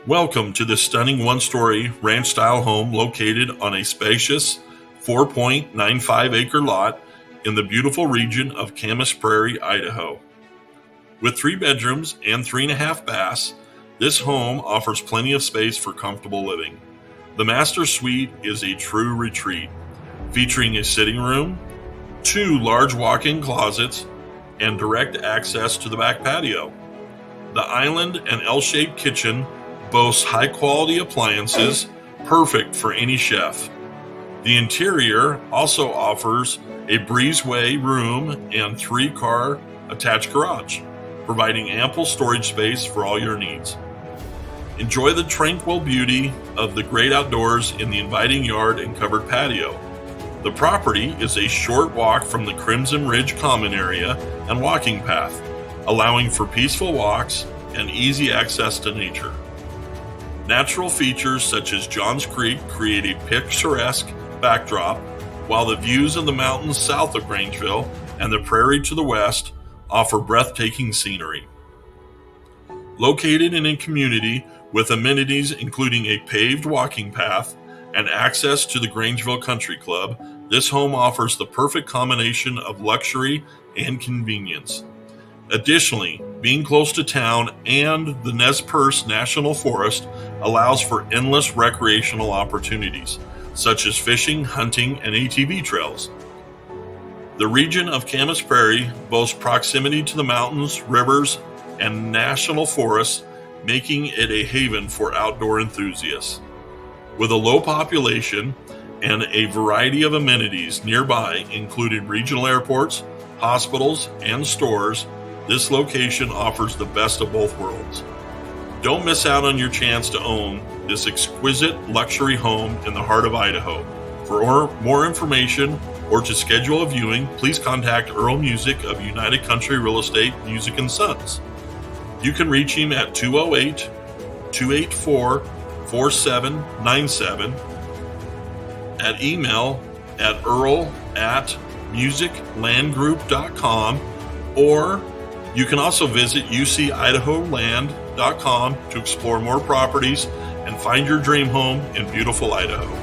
Welcome to this stunning one-story ranch-style home located on a spacious 4.95-acre lot in the beautiful region of Prairie, Idaho. With 3 bedrooms and 3.5 baths, this home offers plenty of space for comfortable living. The master suite is a true retreat, featuring a sitting room, 2 large walk-in closets, and direct access to the back patio. The island and L-shaped kitchen boasts high-quality appliances, perfect for any chef. The interior also offers a breezeway room and 3-car attached garage, providing ample storage space for all your needs. Enjoy the tranquil beauty of the great outdoors in the inviting yard and covered patio. The property is a short walk from the Crimson Ridge common area and walking path, allowing for peaceful walks and easy access to nature. Natural features such as Johns Creek create a picturesque backdrop, while the views of the mountains south of Grangeville and the prairie to the west offer breathtaking scenery. Located in a community with amenities including a paved walking path and access to the Grangeville Country Club, this home offers the perfect combination of luxury and convenience. Additionally, being close to town and the Nez Perce National Forest allows for endless recreational opportunities, such as fishing, hunting, and ATV trails. The region of Camas Prairie boasts proximity to the mountains, rivers, and national forests, making it a haven for outdoor enthusiasts. With a low population and a variety of amenities nearby, including regional airports, hospitals, and stores, this location offers the best of both worlds. Don't miss out on your chance to own this exquisite luxury home in the heart of Idaho. For more information or to schedule a viewing, please contact Earl Musick of United Country Real Estate, Musick & Sons. You can reach him at 208-284-4797, at email at earl@musicklandgroup.com, or you can also visit ucidaholand.com to explore more properties and find your dream home in beautiful Idaho.